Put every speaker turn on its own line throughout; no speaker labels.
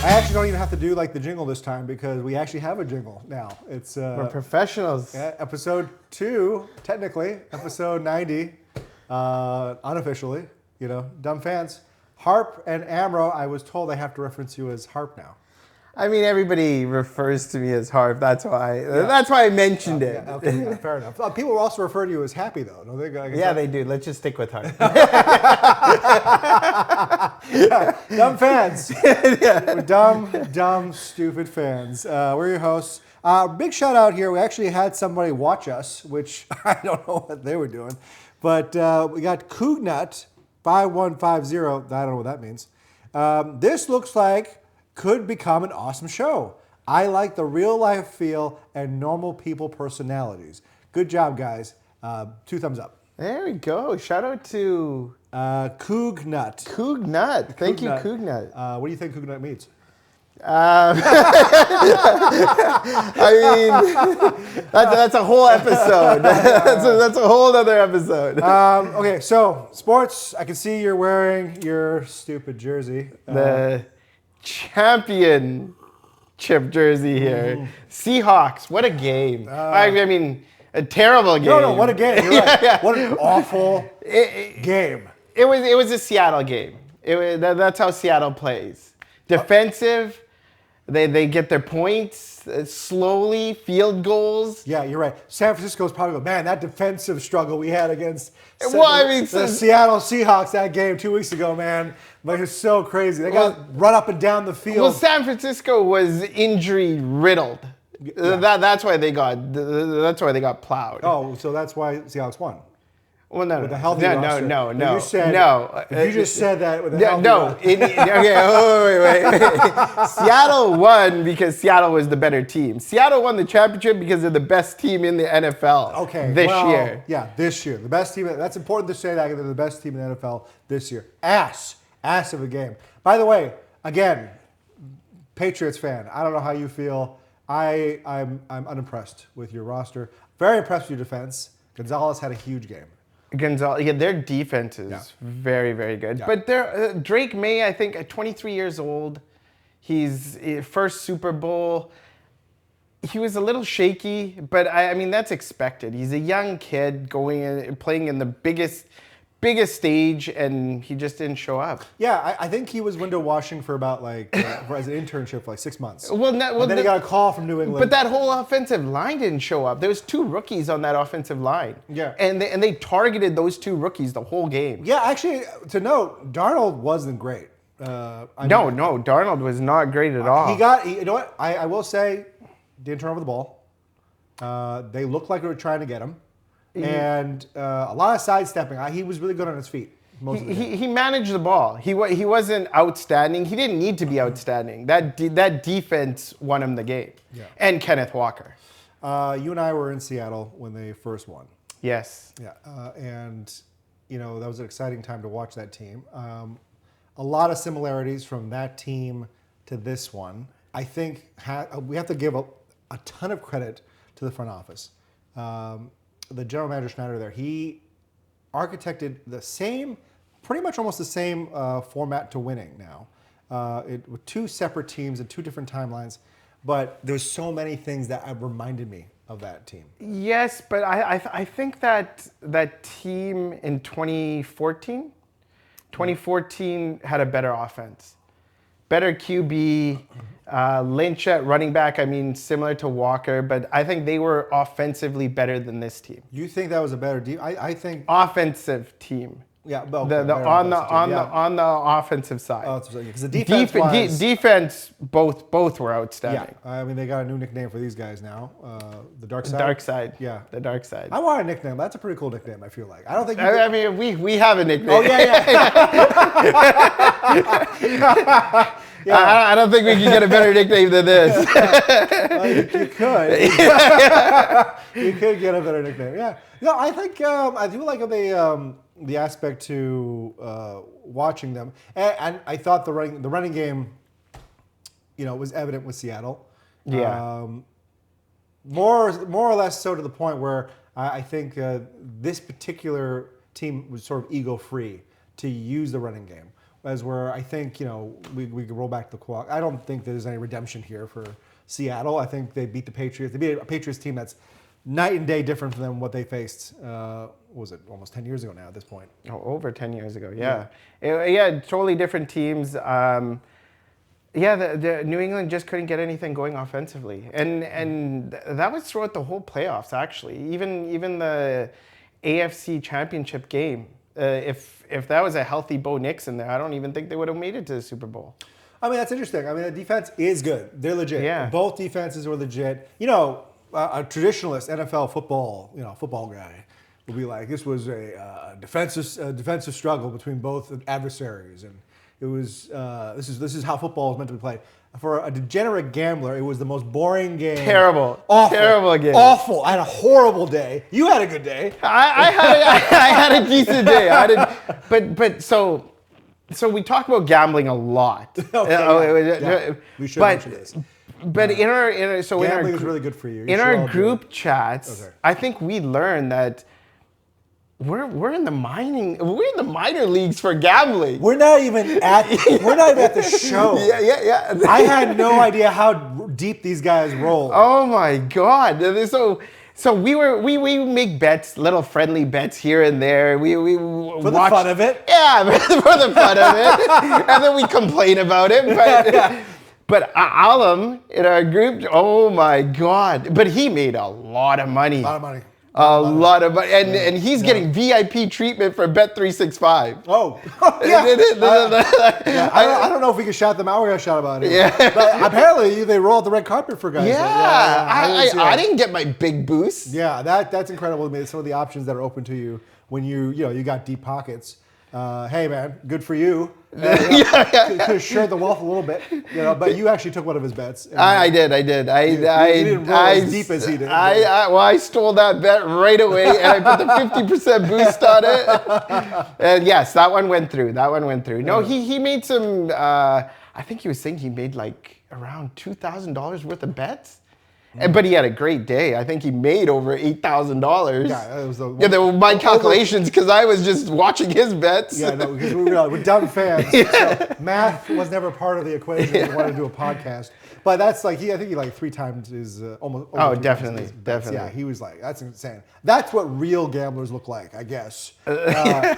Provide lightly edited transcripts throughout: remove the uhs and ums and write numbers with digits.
I actually don't even have to do like the jingle this time because we actually have a jingle now. It's
We're professionals.
episode 2, technically, episode 90, unofficially. You know, dumb fans. Harp and Amro, I was told I have to reference you as Harp now.
I mean, everybody refers to me as Harp. That's why. That's why I mentioned it.
Yeah, okay, yeah, fair enough. People will also refer to you as Happy, though. No,
they do. Let's just stick with Harp.
Dumb fans. We're dumb, stupid fans. We're your hosts. Big shout out here. We actually had somebody watch us, which I don't know what they were doing. But we got Coognut 5150. I don't know what that means. This looks like could become an awesome show. I like the real life feel and normal people personalities. Good job, guys. 2 thumbs up.
There we go. Shout out to
Coognut.
Coognut. Thank you, Coognut.
What do you think Coognut means?
I mean, that's a whole episode. That's a whole other episode.
Okay, so sports. I can see you're wearing your stupid jersey.
The championship jersey here. Seahawks. What a game. I mean, a terrible game.
No, what a game. You're right. Yeah. What an awful game.
It was a Seattle game. That's how Seattle plays. Defensive. They get their points slowly, field goals.
Yeah, you're right. San Francisco's probably going, man, that defensive struggle we had against the Seattle Seahawks that game 2 weeks ago, man. Like, it's so crazy. They got run up and down the field.
Well, San Francisco was injury riddle. Yeah. That's why they got plowed.
Oh, so that's why Seahawks won.
Well, no.
With a healthy roster.
No.
You just said that with a healthy roster.
Wait. Seattle won because Seattle was the better team. Seattle won the championship because they're the best team in the NFL this year.
Yeah, this year. The best team. That's important to say that they're the best team in the NFL this year. Ass of a game. By the way, again, Patriots fan, I don't know how you feel. I'm unimpressed with your roster. Very impressed with your defense. Gonzalez had a huge game.
Their defense is very, very good. Yeah. But Drake May, I think, at 23 years old, he's first Super Bowl. He was a little shaky, but I mean that's expected. He's a young kid going and playing in the biggest stage, and he just didn't show up.
Yeah, I think he was window washing for about as an internship for 6 months.
And
then he got a call from New England.
But that whole offensive line didn't show up. There was 2 rookies on that offensive line.
Yeah,
and they targeted those 2 rookies the whole game.
Yeah, actually, to note, Darnold wasn't great.
No, Darnold was not great at all.
You know what? I will say, didn't turn over the ball. They looked like they were trying to get him. And a lot of sidestepping. He was really good on his feet.
He managed the ball. He wasn't outstanding. He didn't need to be outstanding. That defense won him the game.
Yeah.
And Kenneth Walker.
You and I were in Seattle when they first won.
Yes.
Yeah. And that was an exciting time to watch that team. A lot of similarities from that team to this one. I think we have to give a ton of credit to the front office. The general manager Schneider there, he architected pretty much almost the same format to winning now. With 2 separate teams and 2 different timelines, but there's so many things that have reminded me of that team.
Yes, but I think that team in 2014 had a better offense, better QB. Lynch at running back, I mean, similar to Walker, but I think they were offensively better than this team.
You think that was a better team? I think
offensive team.
Yeah,
on the offensive side.
Oh, because the
defense both were outstanding.
Yeah, I mean they got a new nickname for these guys now, the Dark Side.
Dark Side.
Yeah,
the Dark Side.
I want a nickname. That's a pretty cool nickname. I feel like I don't think.
I mean, we have a nickname.
Oh yeah.
I don't think we can get a better nickname than this.
Well, you could. You could get a better nickname. Yeah. No, I think I do like the aspect to watching them, and I thought the running game, was evident with Seattle.
Yeah.
More or less so to the point where I think this particular team was sort of ego free to use the running game. as where I think, we can roll back the clock. I don't think there's any redemption here for Seattle. I think they beat the Patriots. They beat a Patriots team that's night and day different than what they faced, what was it, almost 10 years ago now at this point?
Oh, over 10 years ago, yeah. Totally different teams. The New England just couldn't get anything going offensively. And that was throughout the whole playoffs, actually. Even the AFC Championship game. If that was a healthy Bo Nix in there, I don't even think they would have made it to the Super Bowl.
I mean, that's interesting. I mean, the defense is good. They're legit.
Yeah.
Both defenses were legit. A traditionalist NFL football guy would be like, this was a defensive struggle between both adversaries, and it was this is how football is meant to be played. For a degenerate gambler, it was the most boring game.
Terrible.
Awful.
Terrible game.
Awful. I had a horrible day. You had a good day.
I had a decent day. So we talk about gambling a lot.
Okay, we should mention this.
But
Gambling is really good for you.
In our group chats, I think we learned that we're in the minor leagues for gambling.
We're not even at the show.
Yeah.
I had no idea how deep these guys roll.
Oh my God! So we make bets, little friendly bets here and there. We
for the fun of it.
Yeah, for the fun of it, and then we complain about it. But Alam in our group, oh my God! But he made a lot of money. A lot of money, and he's getting VIP treatment for Bet365.
Oh, yeah. I don't know if we can shout them out. We're gonna shout about it. Yeah. But apparently they roll out the red carpet for guys.
Yeah. I didn't get my big boost.
Yeah, that's incredible to me. Some of the options that are open to you when you got deep pockets. Hey man, good for you. Could have shared the wealth a little bit, but you actually took one of his bets.
I did.
You didn't roll as deep as he did.
I stole that bet right away, and I put the 50% boost on it. And yes, that one went through. No, he made some. I think he was saying he made like around $2,000 worth of bets. But he had a great day. I think he made over $8,000.
Yeah, that was
they were my calculations because I was just watching his bets.
Yeah, no, because we're dumb fans. So math was never part of the equation. We wanted to do a podcast. But that's like I think he like 3 times his almost.
Oh, definitely.
Yeah, he was like, that's insane. That's what real gamblers look like, I guess. I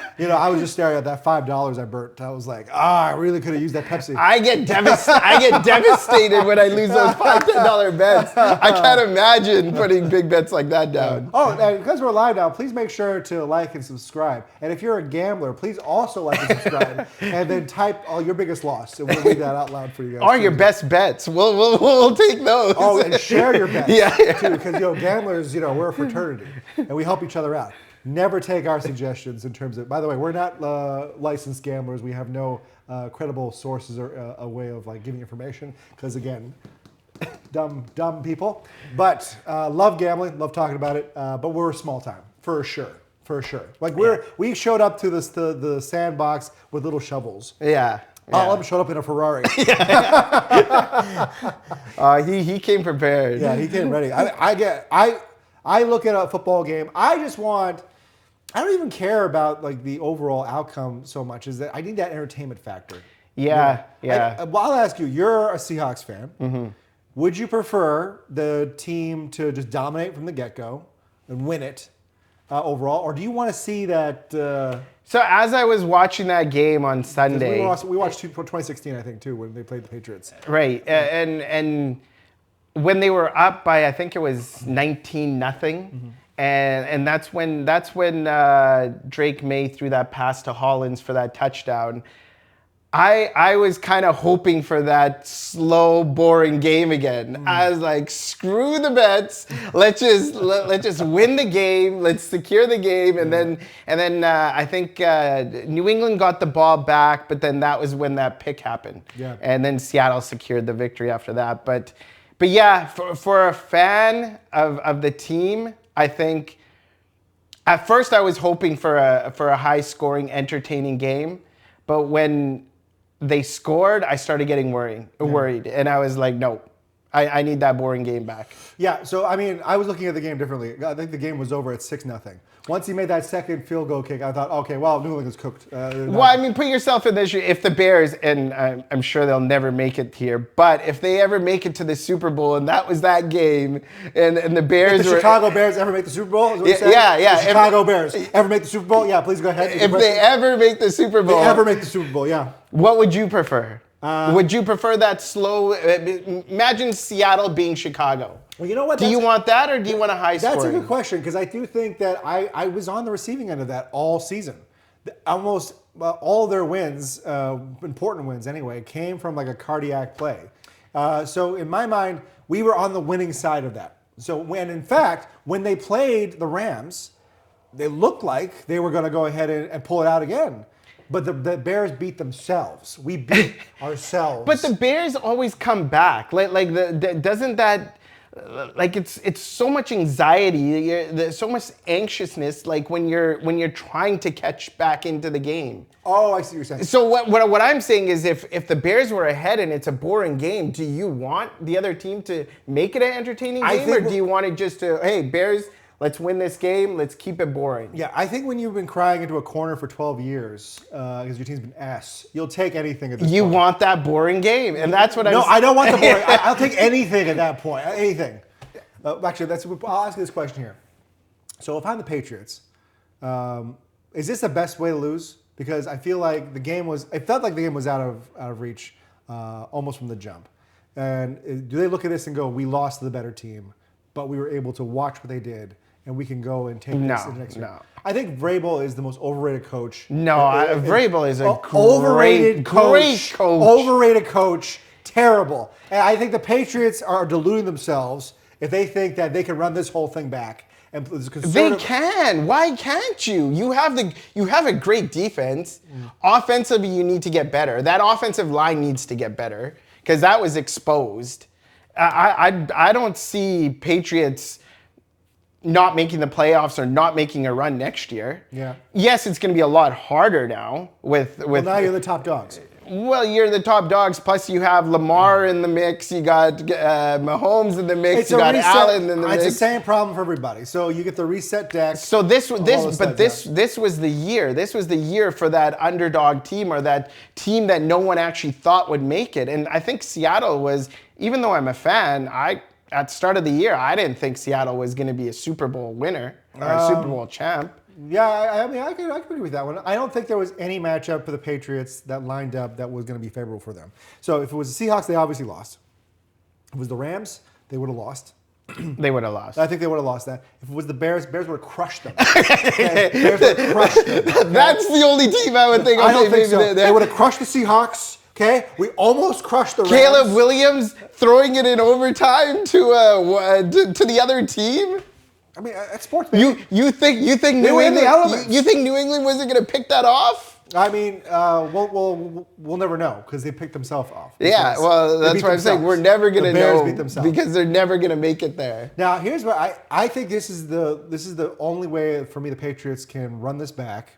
was just staring at that $5 I burnt. I was like, I really could have used that Pepsi.
I get devastated when I lose those $5, $10 bets. I can't imagine putting big bets like that down.
Oh, and because we're live now, please make sure to like and subscribe. And if you're a gambler, please also like and subscribe. And then type your biggest loss, and we'll read that out loud for you guys.
Or your best bets. We'll take those.
Oh, and share your bets. Too, because gamblers, we're a fraternity, and we help each other out. Never take our suggestions in terms of. By the way, we're not licensed gamblers. We have no credible sources or a way of like giving information. Because again, dumb people. But love gambling, love talking about it. But we're small time for sure. Like we showed up to the sandbox with little shovels.
Yeah.
Alam showed up in a Ferrari.
He came prepared.
Yeah, he came ready. I look at a football game. I don't even care about like the overall outcome so much. Is that I need that entertainment factor.
Yeah.
I'll ask you. You're a Seahawks fan. Mm-hmm. Would you prefer the team to just dominate from the get-go and win it overall, or do you want to see that?
So as I was watching that game on Sunday,
we watched 2016, I think, too, when they played the Patriots.
Right, and when they were up by, I think it was 19-0, and that's when Drake May threw that pass to Hollins for that touchdown. I was kind of hoping for that slow, boring game again. I was like, screw the bets. Let's just win the game. Let's secure the game. And then I think New England got the ball back, but then that was when that pick happened.
Yeah.
And then Seattle secured the victory after that. But yeah, for a fan of the team, I think at first I was hoping for a high-scoring, entertaining game. But when they scored, I started getting worried. And I was like, no, I need that boring game back.
Yeah, so I mean, I was looking at the game differently. I think the game was over at 6-0. Once he made that second field goal kick, I thought, okay, well, New England's cooked.
Well, I mean, put yourself in this. If the Bears, and I'm sure they'll never make it here, but if they ever make it to the Super Bowl, and that was that game, and the Bears
if the Chicago Bears ever make the Super Bowl, is what you're saying?
Yeah.
The Chicago Bears ever make the Super Bowl? Yeah, please go ahead.
If they ever make the Super Bowl.
They ever make the Super Bowl, yeah.
What would you prefer? Would you prefer that slow? Imagine Seattle being Chicago.
Well, you know what?
Do you want that, or do you want a high score?
That's a good question, because I do think that I was on the receiving end of that all season. Almost all their wins, important wins anyway, came from like a cardiac play. So in my mind, we were on the winning side of that. So in fact, when they played the Rams, they looked like they were going to go ahead and pull it out again. But the Bears beat themselves. We beat ourselves.
But the Bears always come back. Doesn't that, like, it's so much anxiety, there's so much anxiousness, like when you're trying to catch back into the game.
Oh, I see what you're saying.
So what I'm saying is, if the Bears were ahead and it's a boring game, do you want the other team to make it an entertaining game, or do you want it just to, hey, Bears, let's win this game. Let's keep it boring.
Yeah, I think when you've been crying into a corner for 12 years because your team's been ass, you'll take anything at this point.
You want that boring game, and that's what I'm saying.
No, I don't want the boring. I'll take anything at that point. Anything. Actually, I'll ask you this question here. So if I'm the Patriots, is this the best way to lose? Because I feel like it felt like the game was out of reach almost from the jump. And do they look at this and go, we lost to the better team, but we were able to watch what they did, and we can go and take this to the next year?
No.
I think Vrabel is the most overrated coach.
No, Vrabel is a
overrated
great coach.
Overrated coach. Terrible. And I think the Patriots are deluding themselves if they think that they can run this whole thing back. And
they can. Why can't you? You have a great defense. Offensively, you need to get better. That offensive line needs to get better because that was exposed. I don't see Patriots not making the playoffs or not making a run next year.
Yeah.
Yes, it's going to be a lot harder now with.
Well, now you're the top dogs.
Well, you're the top dogs. Plus, you have Lamar in the mix. You got Mahomes in the mix. You got Allen in the mix.
It's the same problem for everybody. So you get the reset deck.
So this was the year. This was the year for that underdog team, or that team that no one actually thought would make it. And I think Seattle was, even though I'm a fan, at the start of the year, I didn't think Seattle was going to be a Super Bowl winner or a Super Bowl champ.
Yeah, I mean, I could agree with that one. I don't think there was any matchup for the Patriots that lined up that was going to be favorable for them. So if it was the Seahawks, they obviously lost. If it was the Rams, they would have lost.
They would have lost.
I think they would have lost that. If it was the Bears would have crushed them. Okay? Bears would have crushed them. Okay?
That's the only team I would think.
I don't think so. They would have crushed the Seahawks. Okay, we almost crushed the Rams.
Caleb Williams throwing it in overtime to the other team.
I mean, it's sports, man.
You think New England? You think New England wasn't going to pick that off?
I mean, we'll never know because they picked themselves off.
Yeah, well, that's what I'm saying. We're never going to know
beat themselves
because they're never going to make it there.
Now, here's what I think. This is the only way for me the Patriots can run this back.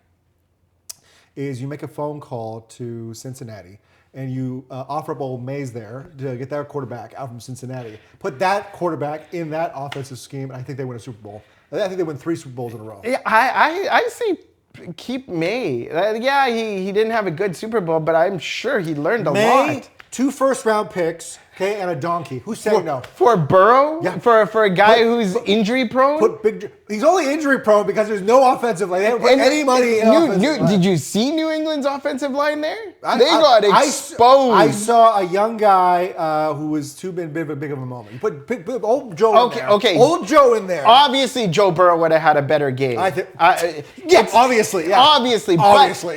Is you make a phone call to Cincinnati. And you offer up old Mays there to get that quarterback out from Cincinnati. Put that quarterback in that offensive scheme, and I think they win a Super Bowl. I think they win 3 Super Bowls in a row.
Yeah, I say keep May. Yeah, he didn't have a good Super Bowl, but I'm sure he learned a lot.
2 first-round picks, okay, and a donkey. Who's saying no?
For Burrow?
Yeah.
For a guy who's injury prone?
He's only injury prone because there's no offensive line. They haven't put any money in offensive line.
Did you see New England's offensive line there? They got exposed.
I saw a young guy who was too big of a moment. You put old Joe in there. Okay. Old Joe in there.
Obviously, Joe Burrow would have had a better game.
Yes, obviously, yeah.
Obviously,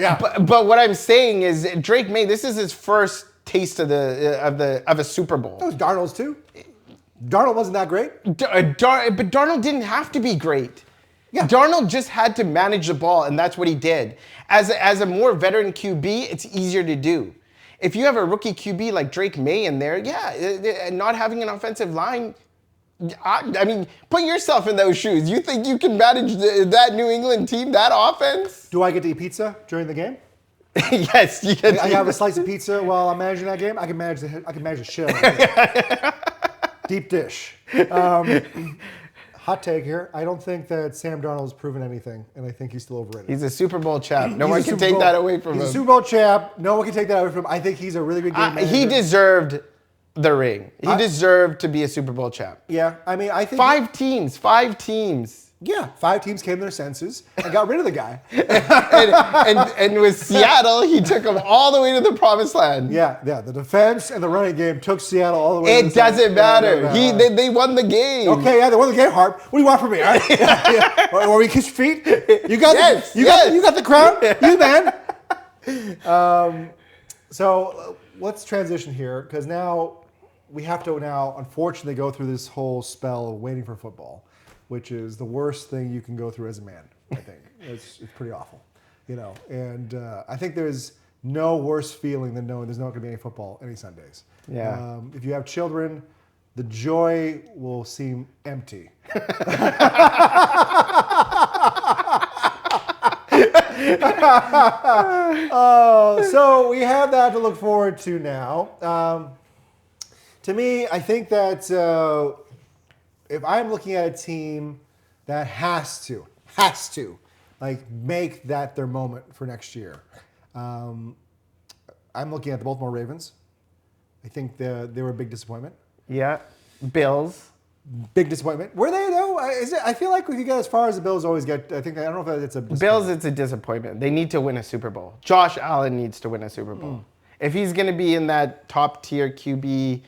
yeah.
But what I'm saying is Drake May, this is his first taste of a Super Bowl.
That was Darnold's too. Darnold wasn't that great.
But Darnold didn't have to be great. Yeah. Darnold just had to manage the ball, and that's what he did. As a more veteran QB, it's easier to do. If you have a rookie QB like Drake May in there, not having an offensive line, I mean, put yourself in those shoes. You think you can manage that New England team, that offense?
Do I get to eat pizza during the game?
Yes, you get.
I have a slice of pizza while I'm managing that game. I can manage the shit. Deep dish. Hot take here. I don't think that Sam Darnold's proven anything, and I think he's still overrated.
He's a Super Bowl champ. No
He's
one
a
can
Super
take
Bowl-
that away from
He's
him.
a Super Bowl champ. No one can take that away from him. I think he's a really good game manager.
He deserved the ring. He deserved to be a Super Bowl champ.
Yeah, I mean, I think...
Five teams.
Yeah, 5 teams came to their senses and got rid of the guy.
and with Seattle, he took them all the way to the promised land.
Yeah, the defense and the running game took Seattle all the way.
It doesn't matter. They won the game.
Okay, yeah, they won the game hard. What do you want from me? All right? Yeah. Or we kiss your feet? You got you got the crown? You man. So let's transition here because now we have to unfortunately go through this whole spell of waiting for football, which is the worst thing you can go through as a man. I think it's pretty awful, And I think there's no worse feeling than knowing there's not going to be any football any Sundays.
Yeah.
If you have children, the joy will seem empty. So we have that to look forward to now. To me, I think that if I'm looking at a team that has to make that their moment for next year, I'm looking at the Baltimore Ravens. I think they were a big disappointment.
Yeah. Bills.
Big disappointment. Were they though? I feel like we could get as far as the Bills always get. I don't know if it's a
Bills. It's a disappointment. They need to win a Super Bowl. Josh Allen needs to win a Super Bowl. If he's going to be in that top tier QB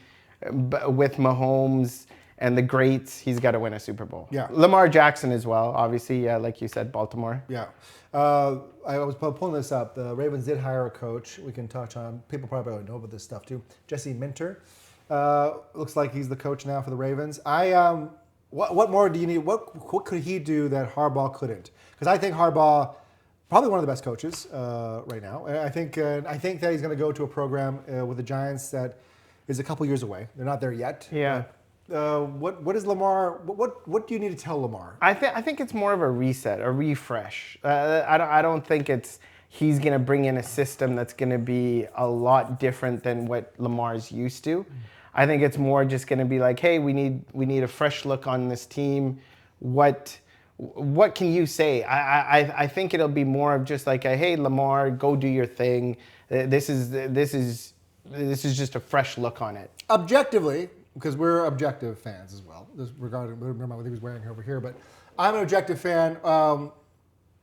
with Mahomes and the greats, he's got to win a Super Bowl.
Yeah.
Lamar Jackson as well, obviously. Yeah, like you said, Baltimore.
Yeah. I was pulling this up. The Ravens did hire a coach. We can touch on. People probably already know about this stuff too. Jesse Minter. Looks like he's the coach now for the Ravens. What more do you need? What could he do that Harbaugh couldn't? Because I think Harbaugh, probably one of the best coaches right now. And I think that he's going to go to a program with the Giants that is a couple years away. They're not there yet.
Yeah.
What is Lamar? What do you need to tell Lamar?
I think it's more of a reset, a refresh. I don't think he's going to bring in a system that's going to be a lot different than what Lamar's used to. I think it's more just going to be like, hey, we need a fresh look on this team. What can you say? I think it'll be more of just like, hey, Lamar, go do your thing. This is just a fresh look on it.
Objectively, because we're objective fans as well. Regarding what he was wearing over here, but I'm an objective fan.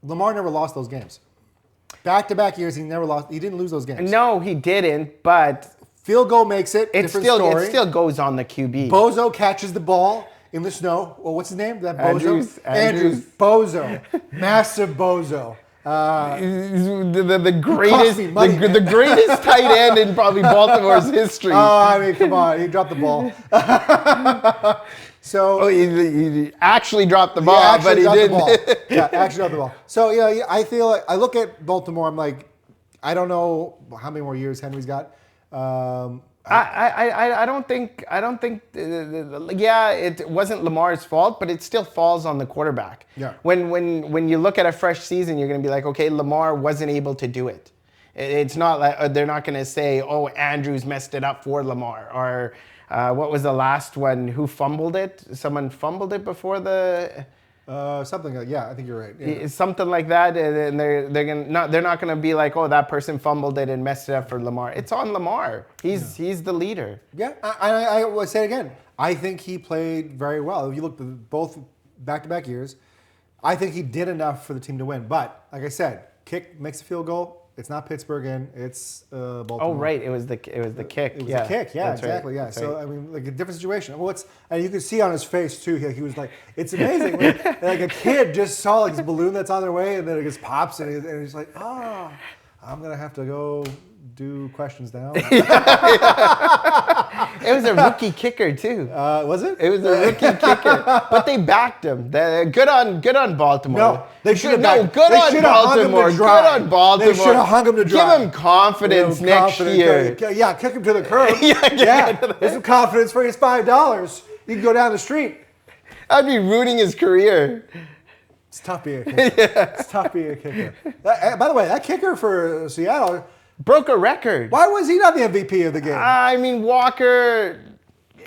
Lamar never lost those games. Back-to-back years, he never lost. He didn't lose those games.
No, he didn't. But
field goal makes it.
It still goes on the QB.
Bozo catches the ball in the snow. Well, what's his name? That Bozo.
Andrews.
Bozo. Massive Bozo.
The greatest tight end in probably Baltimore's history.
I mean, come on, he dropped the ball. So
he actually dropped the ball, but he didn't.
Yeah, actually dropped the ball. So I feel like I look at Baltimore. I'm like, I don't know how many more years Henry's got.
I don't think. Yeah, it wasn't Lamar's fault, but it still falls on the quarterback.
Yeah.
When you look at a fresh season, you're going to be like, okay, Lamar wasn't able to do it. It's not like they're not going to say, oh, Andrews messed it up for Lamar, or what was the last one? Who fumbled it? Someone fumbled it before the.
Something like, yeah, I think you're right. Yeah.
Something like that, and they're not gonna be like, oh, that person fumbled it and messed it up for Lamar. It's on Lamar. He's the leader.
Yeah, I will say it again. I think he played very well. If you look at both back-to-back years, I think he did enough for the team to win. But like I said, kick makes a field goal. It's not Pittsburgh in. It's Baltimore.
Oh right, it was the kick.
It was the kick. Yeah,
that's
exactly.
Right.
Yeah.
That's
So
right.
I mean, like a different situation. Well, and you can see on his face too. He was like, it's amazing. Like a kid just saw like this balloon that's on their way, and then it just pops, and he's like, oh, I'm gonna have to go do questions now.
It was a rookie kicker too.
Was it?
It was a rookie kicker, but they backed him. Good on Baltimore.
No, they should have.
No, good on Baltimore. Good on Baltimore.
They should have hung him to dry.
Give him confidence next year.
Yeah, kick him to the curb. There's some confidence for his $5. You can go down the street.
I'd be rooting his career.
It's tough being a kicker. It's tough being a kicker. By the way, that kicker for Seattle
broke a record.
Why was he not the MVP of the game?
I mean, Walker,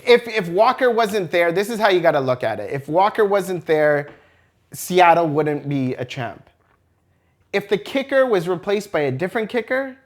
if Walker wasn't there, this is how you got to look at it. If Walker wasn't there, Seattle wouldn't be a champ. If the kicker was replaced by a different kicker,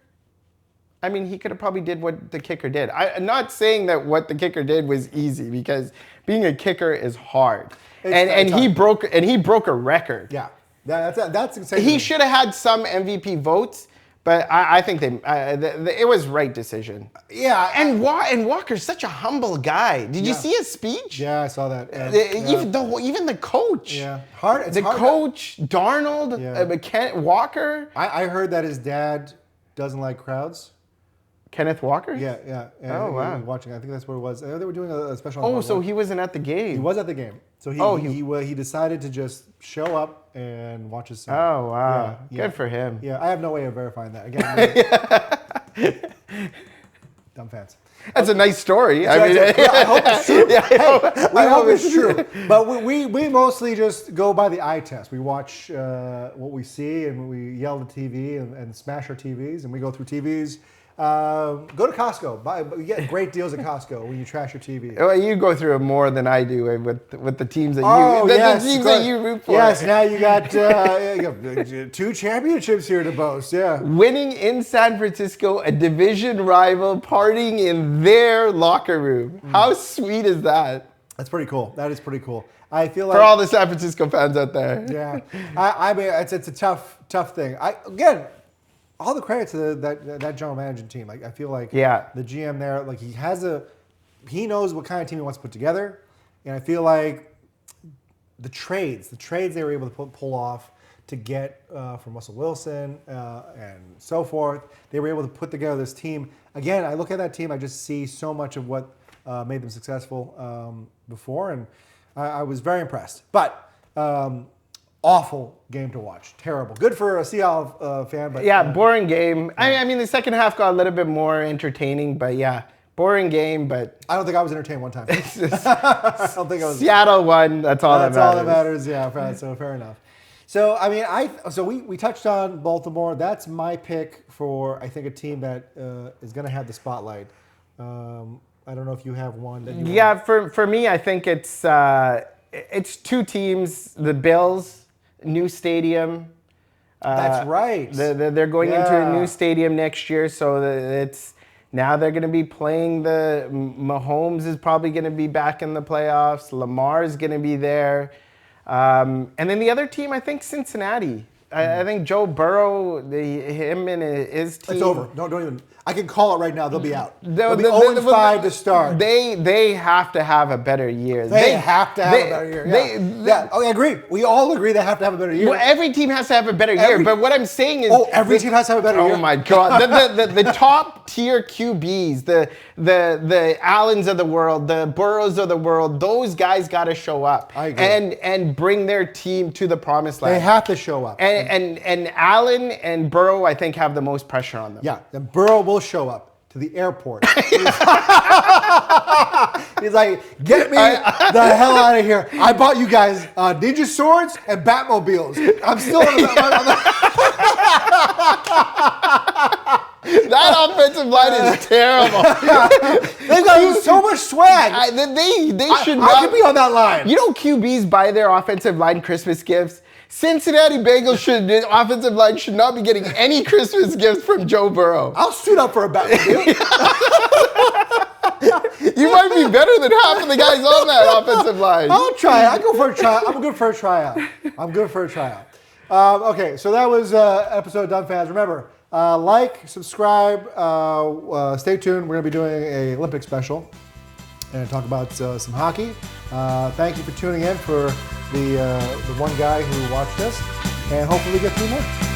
I mean, he could have probably did what the kicker did. I'm not saying that what the kicker did was easy, because being a kicker is hard. And he broke a record.
Yeah, that's insane.
He should have had some MVP votes, but I think it was right decision.
Yeah,
and Walker's such a humble guy. Did you see his speech?
Yeah, I saw that.
Even the coach.
Yeah,
coach, Darnold, Walker.
I heard that his dad doesn't like crowds.
Kenneth Walker?
Yeah.
Oh, wow.
Watching, I think that's what it was. They were doing a special.
Oh, so he wasn't at the game.
He was at the game. So he decided to just show up and watch his son.
Oh, wow. Good for him.
Yeah, I have no way of verifying that. Again, dumb fans.
That's a nice story.
I hope it's true. I hope it's true. But we mostly just go by the eye test. We watch what we see, and we yell at the TV and smash our TVs, and we go through TVs. Go to Costco. You get great deals at Costco when you trash your TV.
Well, you go through it more than I do with the teams that
that
you root for.
Yes, now you got 2 championships here to boast. Yeah,
winning in San Francisco, a division rival, partying in their locker room. How sweet is that?
That's pretty cool. That is pretty cool. I feel like
for all the San Francisco fans out there.
Yeah, I mean it's a tough thing. All the credit to that general management team. Like I feel like the GM there, like he knows what kind of team he wants to put together, and I feel like the trades they were able to pull off to get from Russell Wilson and so forth. They were able to put together this team. Again, I look at that team, I just see so much of what made them successful before, and I was very impressed. But awful game to watch. Terrible. Good for a Seattle fan, but
boring game. I mean, the second half got a little bit more entertaining, but boring game. But
I don't think I was entertained one time. I don't think I was.
Seattle won. That's all that matters.
That's all that matters. Yeah. So fair enough. So I mean, we touched on Baltimore. That's my pick for I think a team that is going to have the spotlight. I don't know if you have one that you want.
For me, I think it's 2 teams. The Bills. New stadium.
That's right.
They're going into a new stadium next year, so now they're going to be playing Mahomes is probably going to be back in the playoffs. Lamar is going to be there. And then the other team, I think Cincinnati. I think Joe Burrow, him and his team.
It's over. Don't even. I can call it right now. They'll be out. They'll be 0-5 to start.
They have to have a better year.
They have to have a better year. I agree. We all agree they have to have a better year.
Well, every team has to have a better year. But what I'm saying is,
every team has to have a better year.
Oh my God! the top tier QBs, the Allens of the world, the Burrows of the world, those guys got to show up.
I agree.
And bring their team to the promised land.
They have to show up.
And Allen and Burrow, I think, have the most pressure on them.
Yeah, and Burrow will show up to the airport. He's like, get me the hell out of here. I bought you guys ninja swords and Batmobiles. I'm still on the
That offensive line is terrible.
They've got so much swag.
They should not.
I could be on that line.
You know, QBs buy their offensive line Christmas gifts. Cincinnati Bengals offensive line should not be getting any Christmas gifts from Joe Burrow.
I'll suit up for a Batmobile.
You might be better than half of the guys on that offensive line.
I'll try it. I go for a tryout. I'm good for a tryout. Okay, so that was episode of Dumb Fans. Remember, like, subscribe, stay tuned. We're going to be doing an Olympic special and talk about some hockey. Thank you for tuning in for the one guy who watched us, and hopefully get 3 more.